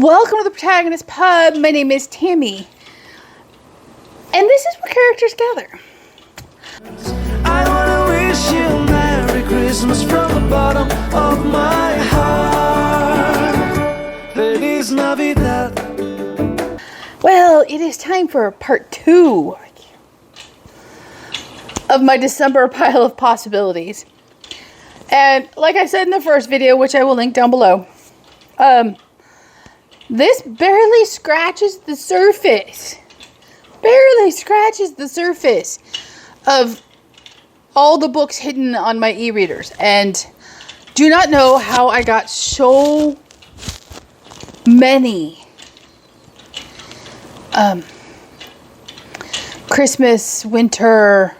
Welcome to the Protagonist Pub. My name is Tammy. And this is where characters gather. I wanna wish you Merry Christmas from the bottom of my heart. Feliz Navidad. Well, it is time for part 2 of my December pile of possibilities. And like I said in the first video, which I will link down below, this barely scratches the surface. Barely scratches the surface of all the books hidden on my e-readers. And do not know how I got so many Christmas, winter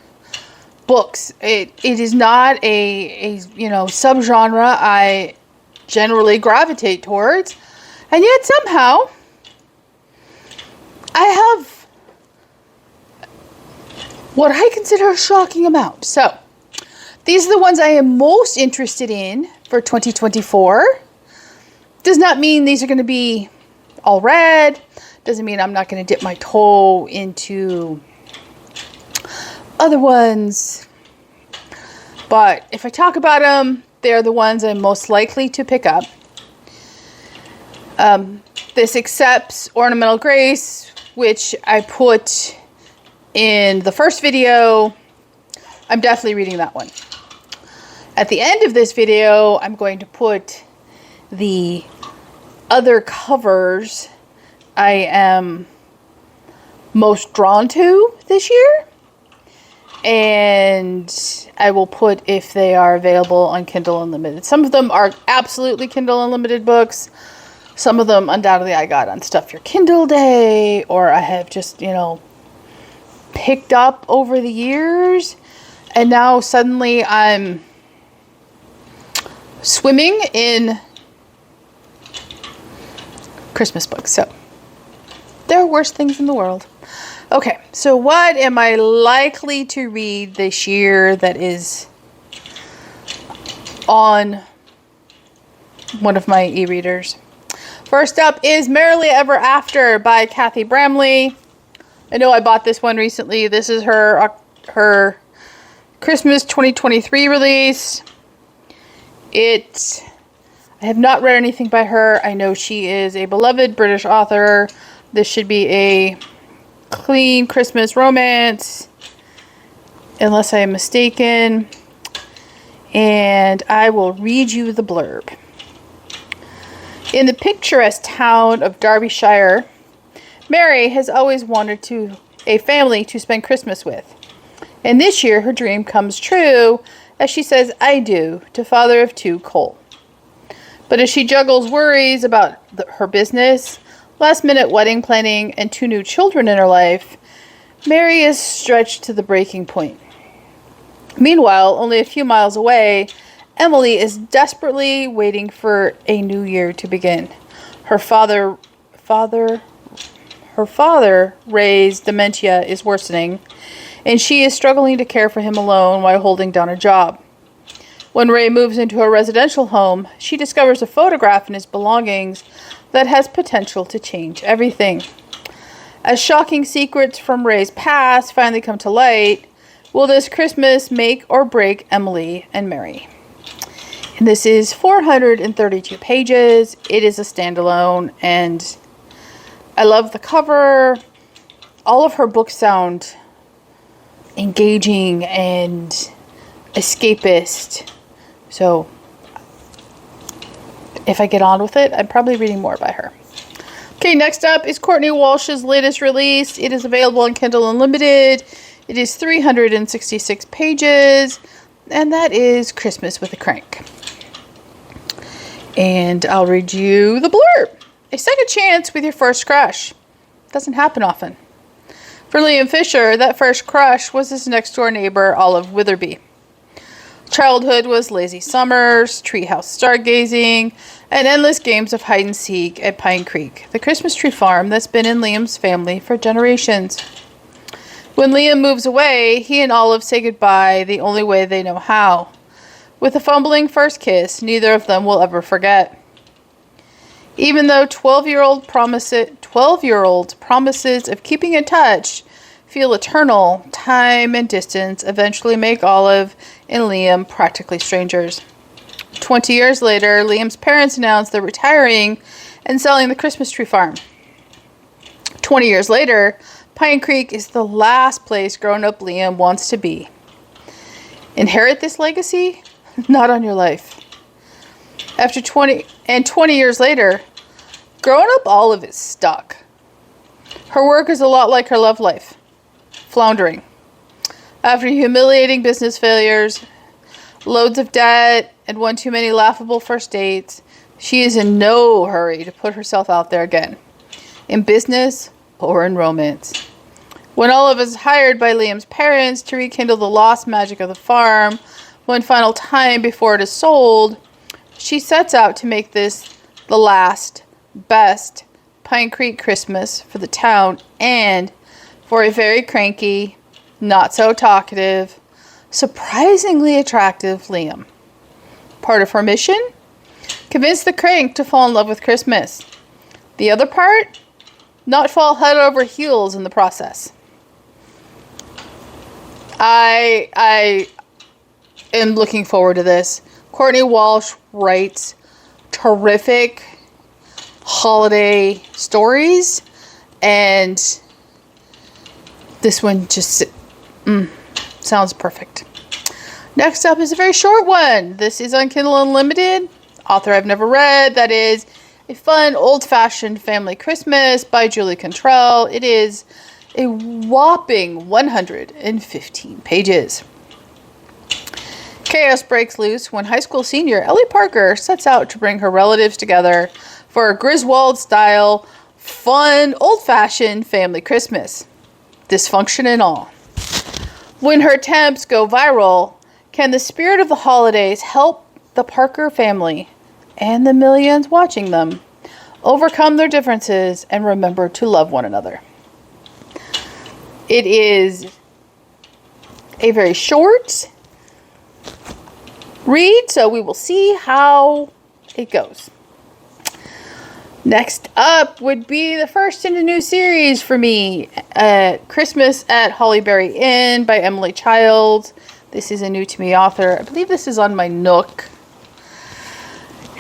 books. It is not a subgenre I generally gravitate towards. And yet somehow I have what I consider a shocking amount. So these are the ones I am most interested in for 2024. Does not mean these are going to be all read. Doesn't mean I'm not going to dip my toe into other ones. But if I talk about them, they're the ones I'm most likely to pick up. This accepts Ornamental Grace, which I put in the first video. I'm definitely reading that one. At the end of this video, I'm going to put the other covers I am most drawn to this year. And I will put if they are available on Kindle Unlimited. Some of them are absolutely Kindle Unlimited books. Some of them, undoubtedly, I got on Stuff Your Kindle Day, or I have just, picked up over the years. And now suddenly I'm swimming in Christmas books. So there are worse things in the world. Okay, so what am I likely to read this year that is on one of my e-readers? First up is Merrily Ever After by Kathy Bramley. I know I bought this one recently. This is her Christmas 2023 release. I have not read anything by her. I know she is a beloved British author. This should be a clean Christmas romance, unless I am mistaken. And I will read you the blurb. In the picturesque town of Derbyshire, Mary has always wanted a family to spend Christmas with. And this year her dream comes true as she says "I do" to father of 2, Cole. But as she juggles worries about her business, last-minute wedding planning, and 2 new children in her life, Mary is stretched to the breaking point. Meanwhile, only a few miles away, Emily is desperately waiting for a new year to begin. Her father, Ray's dementia is worsening, and she is struggling to care for him alone while holding down a job. When Ray moves into a residential home, she discovers a photograph in his belongings that has potential to change everything. As shocking secrets from Ray's past finally come to light, will this Christmas make or break Emily and Mary? And this is 432 pages. It is a standalone, and I love the cover. All of her books sound engaging and escapist. So if I get on with it, I'm probably reading more by her. Okay, next up is Courtney Walsh's latest release. It is available on Kindle Unlimited. It is 366 pages, and that is Christmas with a Crank. And I'll read you the blurb. A second chance with your first crush. Doesn't happen often. For Liam Fisher, that first crush was his next-door neighbor, Olive Witherby. Childhood was lazy summers, treehouse stargazing, and endless games of hide-and-seek at Pine Creek, the Christmas tree farm that's been in Liam's family for generations. When Liam moves away, he and Olive say goodbye the only way they know how. With a fumbling first kiss, neither of them will ever forget. Even though 12-year-old promises of keeping in touch feel eternal, time and distance eventually make Olive and Liam practically strangers. 20 years later, Liam's parents announce they're retiring and selling the Christmas tree farm. 20 years later, Pine Creek is the last place grown-up Liam wants to be. Inherit this legacy? Not on your life. After 20 years later, grown-up Olive is stuck. Her work is a lot like her love life, floundering. After humiliating business failures, loads of debt, and one too many laughable first dates, she is in no hurry to put herself out there again, in business or in romance. When Olive is hired by Liam's parents to rekindle the lost magic of the farm one final time before it is sold, she sets out to make this the last, best Pine Creek Christmas for the town and for a very cranky, not so talkative, surprisingly attractive Liam. Part of her mission? Convince the crank to fall in love with Christmas. The other part? Not fall head over heels in the process. I am looking forward to this. Courtney Walsh writes terrific holiday stories, and this one just sounds perfect. Next up is a very short one. This is on Kindle Unlimited. Author I've never read. That is A Fun Old-Fashioned Family Christmas by Julie Cantrell. It is a whopping 115 pages. Chaos breaks loose when high school senior Ellie Parker sets out to bring her relatives together for a Griswold-style, fun, old-fashioned family Christmas. Dysfunction and all. When her attempts go viral, can the spirit of the holidays help the Parker family and the millions watching them overcome their differences and remember to love one another? It is a very short read, so we will see how it goes. Next up would be the first in a new series for me, Christmas at Hollyberry Inn by Emily Childs. This is a new to me author. I believe this is on my Nook.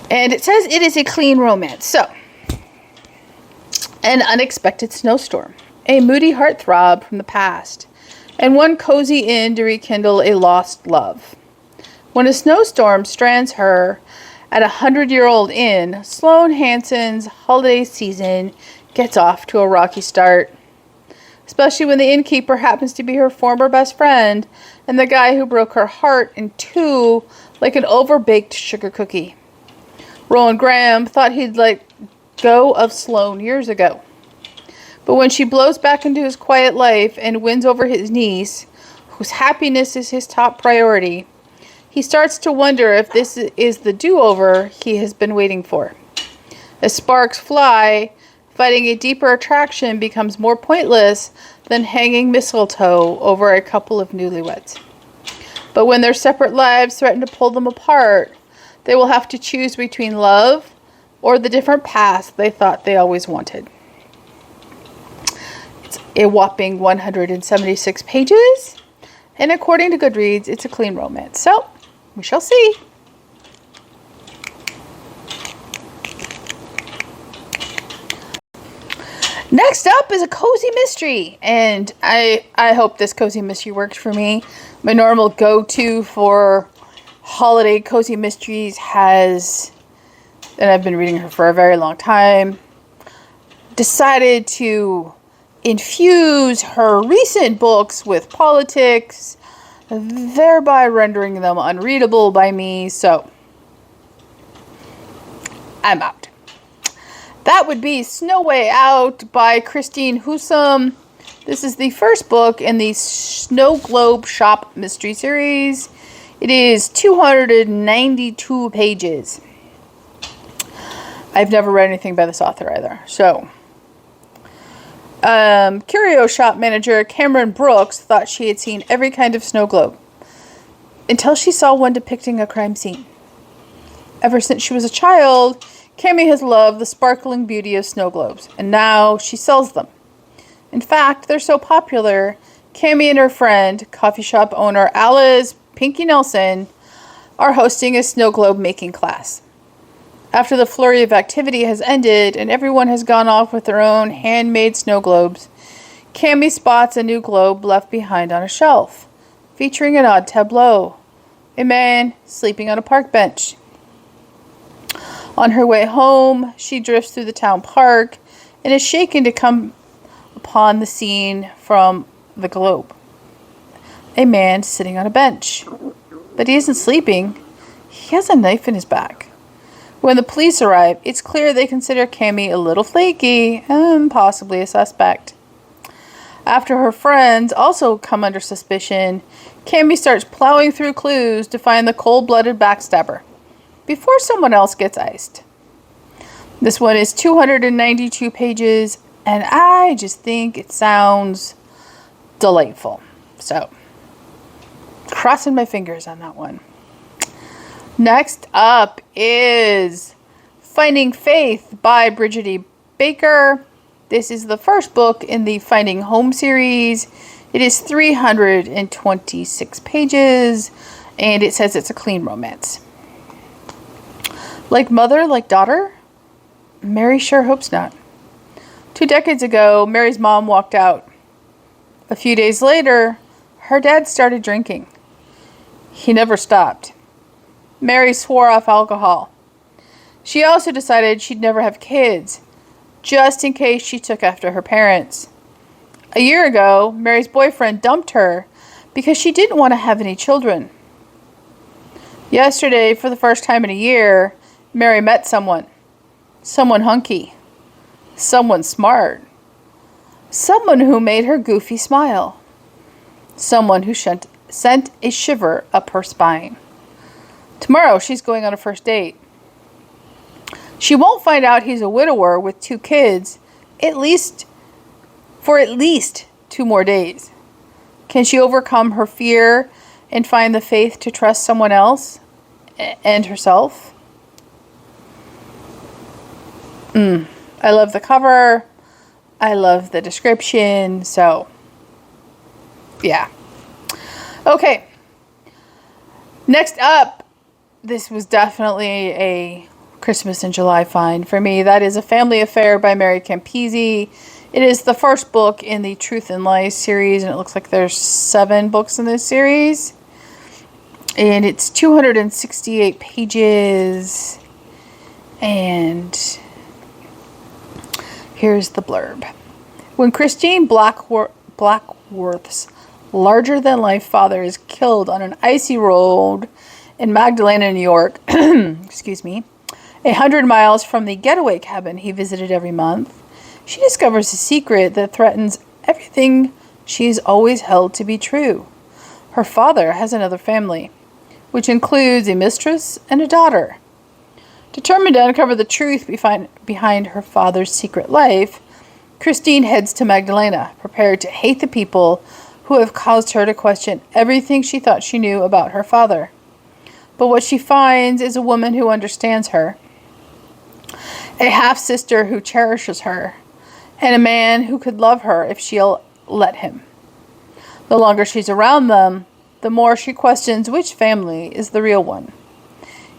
And it says it is a clean romance. So, an unexpected snowstorm, a moody heartthrob from the past, and one cozy inn to rekindle a lost love. When a snowstorm strands her at a 100-year-old inn, Sloane Hanson's holiday season gets off to a rocky start. Especially when the innkeeper happens to be her former best friend and the guy who broke her heart in two like an overbaked sugar cookie. Roland Graham thought he'd let go of Sloane years ago. But when she blows back into his quiet life and wins over his niece, whose happiness is his top priority, he starts to wonder if this is the do-over he has been waiting for. As sparks fly, fighting a deeper attraction becomes more pointless than hanging mistletoe over a couple of newlyweds. But when their separate lives threaten to pull them apart, they will have to choose between love or the different paths they thought they always wanted. It's a whopping 176 pages, and according to Goodreads, it's a clean romance. So, we shall see. Next up is a cozy mystery, and I hope this cozy mystery works for me. My normal go-to for holiday cozy mysteries has, and I've been reading her for a very long time, decided to infuse her recent books with politics, thereby rendering them unreadable by me, so I'm out. That would be Snow Way Out by Christine Husum. This is the first book in the Snow Globe Shop mystery series. It is 292 pages. I've never read anything by this author either. So, curio shop manager Cameron Brooks thought she had seen every kind of snow globe until she saw one depicting a crime scene. Ever since she was a child, Cami has loved the sparkling beauty of snow globes, and now she sells them. In fact, they're so popular, Cami and her friend, coffee shop owner Alice Pinky Nelson, are hosting a snow globe making class. After the flurry of activity has ended and everyone has gone off with their own handmade snow globes, Cami spots a new globe left behind on a shelf, featuring an odd tableau: a man sleeping on a park bench. On her way home, she drifts through the town park and is shaken to come upon the scene from the globe. A man sitting on a bench. But he isn't sleeping. He has a knife in his back. When the police arrive, it's clear they consider Cami a little flaky and possibly a suspect. After her friends also come under suspicion, Cami starts plowing through clues to find the cold-blooded backstabber before someone else gets iced. This one is 292 pages, and I just think it sounds delightful. So, crossing my fingers on that one. Next up is Finding Faith by Bridget E. Baker. This is the first book in the Finding Home series. It is 326 pages, and it says it's a clean romance. Like mother, like daughter? Mary sure hopes not. 2 decades ago, Mary's mom walked out. A few days later, her dad started drinking. He never stopped. Mary swore off alcohol. She also decided she'd never have kids, just in case she took after her parents. A year ago, Mary's boyfriend dumped her because she didn't want to have any children. Yesterday, for the first time in a year, Mary met someone. Someone hunky. Someone smart. Someone who made her goofy smile. Someone who sent a shiver up her spine. Tomorrow, she's going on a first date. She won't find out he's a widower with 2 kids, for at least 2 more days. Can she overcome her fear and find the faith to trust someone else and herself? I love the cover. I love the description. So, yeah. Okay. Next up, this was definitely a Christmas in July find for me. That is A Family Affair by Mary Campisi. It is the first book in the Truth and Lies series, and it looks like there's 7 books in this series. And it's 268 pages. And here's the blurb. When Christine Blackworth's larger-than-life father is killed on an icy road in Magdalena, New York, 100 miles from the getaway cabin he visited every month, she discovers a secret that threatens everything she's always held to be true. Her father has another family, which includes a mistress and a daughter. Determined to uncover the truth behind her father's secret life, Christine heads to Magdalena, prepared to hate the people who have caused her to question everything she thought she knew about her father. But what she finds is a woman who understands her, a half-sister who cherishes her, and a man who could love her if she'll let him. The longer she's around them, the more she questions which family is the real one.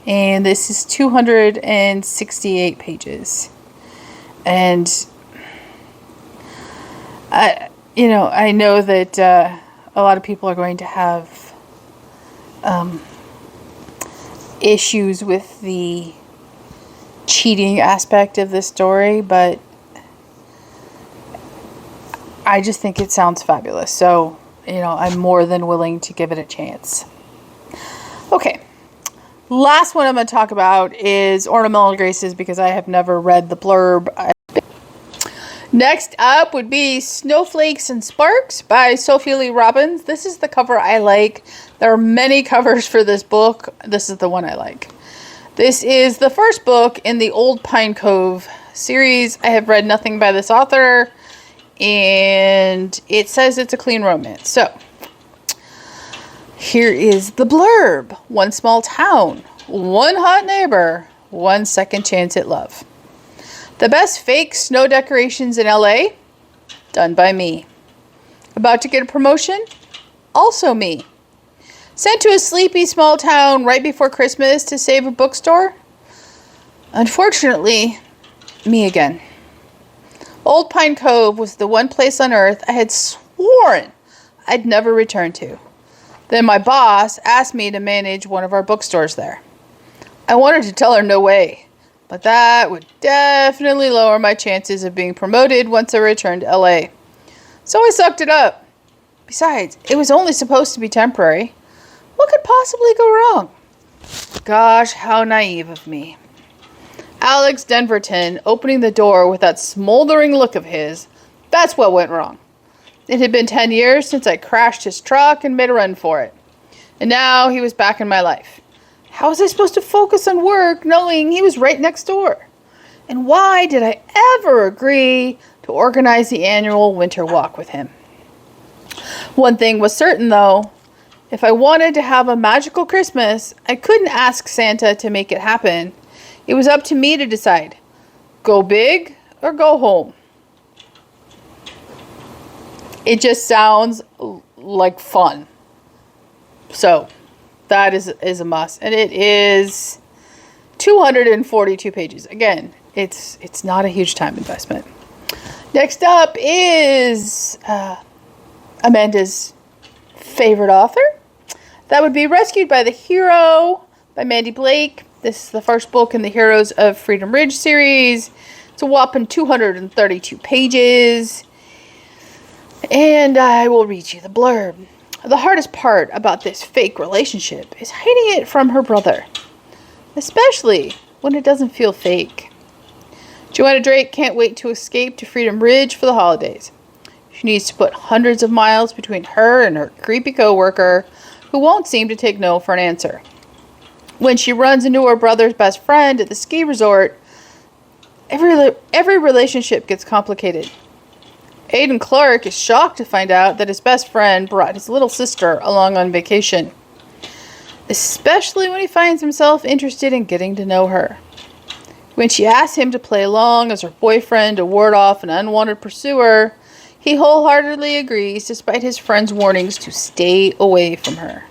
And this is 268 pages. And I know that a lot of people are going to have issues with the cheating aspect of this story, but I just think it sounds fabulous. So, I'm more than willing to give it a chance. Okay. Last one I'm going to talk about is Ornamental Graces, because I have never read the blurb. Next up would be Snowflakes and Sparks by Sophie Lee Robbins. This is the cover I like. There are many covers for this book. This is the one I like. This is the first book in the Old Pine Cove series. I have read nothing by this author, and it says it's a clean romance. So, here is the blurb. One small town, one hot neighbor, One Second Chance at Love. The best fake snow decorations in LA? Done by me. About to get a promotion? Also me. Sent to a sleepy small town right before Christmas to save a bookstore? Unfortunately, me again. Old Pine Cove was the one place on earth I had sworn I'd never return to. Then my boss asked me to manage one of our bookstores there. I wanted to tell her no way, but that would definitely lower my chances of being promoted once I returned to LA. So I sucked it up. Besides, it was only supposed to be temporary. What could possibly go wrong? Gosh, how naive of me. Alex Denverton opening the door with that smoldering look of his, that's what went wrong. It had been 10 years since I crashed his truck and made a run for it. And now he was back in my life. How was I supposed to focus on work knowing he was right next door? And why did I ever agree to organize the annual winter walk with him? One thing was certain though, if I wanted to have a magical Christmas, I couldn't ask Santa to make it happen. It was up to me to decide. Go big or go home. It just sounds like fun. So that is a must. And it is 242 pages. Again, it's not a huge time investment. Next up is Amanda's favorite author. That would be Rescued by the Hero by Mandy Blake. This is the first book in the Heroes of Freedom Ridge series. It's a whopping 232 pages. And I will read you the blurb. The hardest part about this fake relationship is hiding it from her brother, especially when it doesn't feel fake. Joanna Drake can't wait to escape to Freedom Ridge for the holidays. She needs to put hundreds of miles between her and her creepy coworker, who won't seem to take no for an answer. When she runs into her brother's best friend at the ski resort, every relationship gets complicated. Aidan Clark is shocked to find out that his best friend brought his little sister along on vacation, especially when he finds himself interested in getting to know her. When she asks him to play along as her boyfriend to ward off an unwanted pursuer, he wholeheartedly agrees despite his friend's warnings to stay away from her.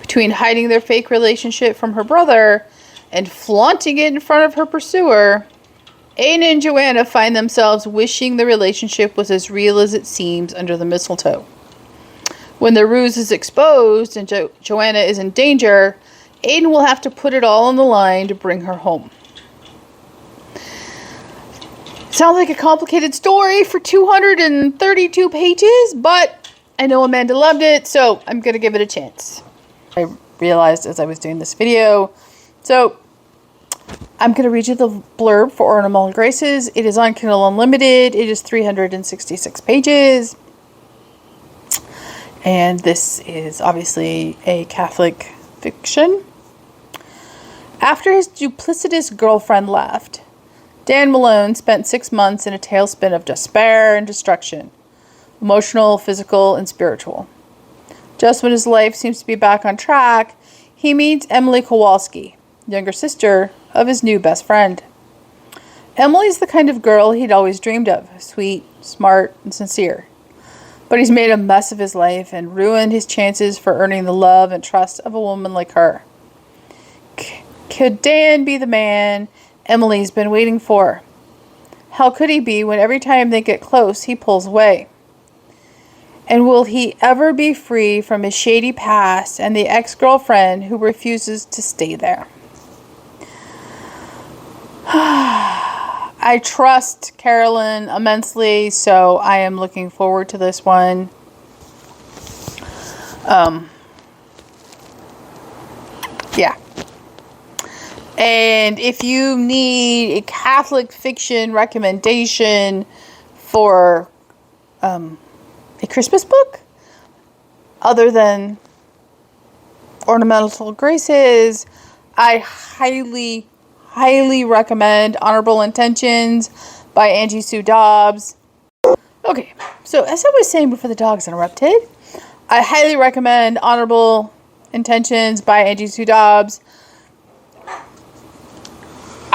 Between hiding their fake relationship from her brother and flaunting it in front of her pursuer, Aiden and Joanna find themselves wishing the relationship was as real as it seems under the mistletoe. When the ruse is exposed and Joanna is in danger, Aiden will have to put it all on the line to bring her home. Sounds like a complicated story for 232 pages, but I know Amanda loved it, so I'm going to give it a chance. I realized as I was doing this video. So I'm going to read you the blurb for Ornamental Graces. It is on Kindle Unlimited. It is 366 pages. And this is obviously a Catholic fiction. After his duplicitous girlfriend left, Dan Malone spent 6 months in a tailspin of despair and destruction, emotional, physical, and spiritual. Just when his life seems to be back on track, he meets Emily Kowalski, younger sister of his new best friend. Emily's the kind of girl he'd always dreamed of, sweet, smart, and sincere. But he's made a mess of his life and ruined his chances for earning the love and trust of a woman like her. Could Dan be the man Emily's been waiting for? How could he be when every time they get close, he pulls away? And will he ever be free from his shady past and the ex-girlfriend who refuses to stay there? I trust Carolyn immensely, so I am looking forward to this one. Yeah. And if you need a Catholic fiction recommendation for a Christmas book other than Ornamental Graces, I highly recommend Honorable Intentions by Angie Sue Dobbs. Okay, so as I was saying before the dogs interrupted, I highly recommend Honorable Intentions by Angie Sue Dobbs.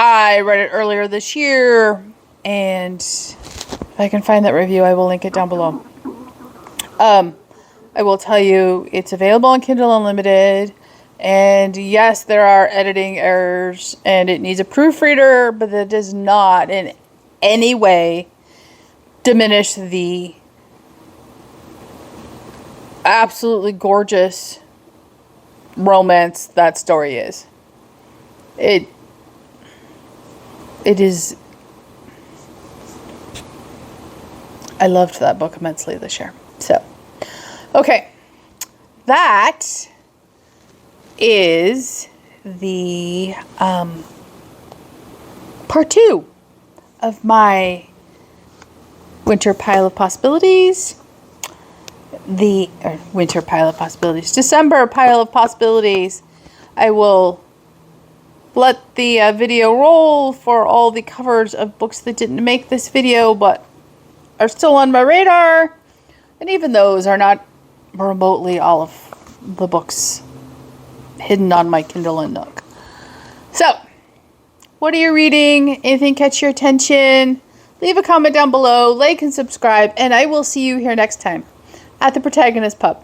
I read it earlier this year, and if I can find that review, I will link it down below. I will tell you, it's available on Kindle Unlimited, and yes, there are editing errors, and it needs a proofreader, but that does not in any way diminish the absolutely gorgeous romance that story is. It is. I loved that book immensely this year. So, okay, that is the part 2 of my winter pile of possibilities. December pile of possibilities. I will let the video roll for all the covers of books that didn't make this video but are still on my radar, and even those are not remotely all of the books hidden on my Kindle and Nook. So, what are you reading? Anything catch your attention? Leave a comment down below, like and subscribe, and I will see you here next time at the Protagonist Pub.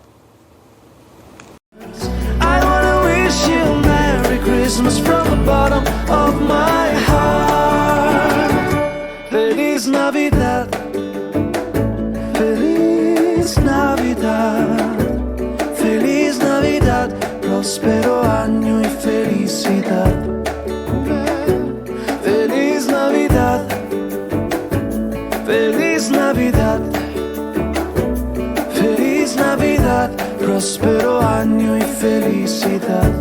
I wanna wish you Merry Christmas from the bottom of my heart. Feliz Navidad, Feliz Navidad, Feliz Navidad, próspero año y felicidad. Feliz Navidad, Feliz Navidad, Feliz Navidad, próspero año y felicidad.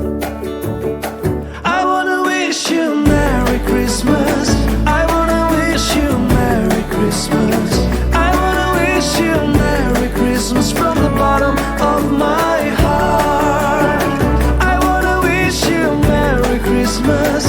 I wanna wish you Merry Christmas. I wanna wish you Merry Christmas. I wanna wish you Merry Christmas from the bottom of my heart. I wanna wish you Merry Christmas.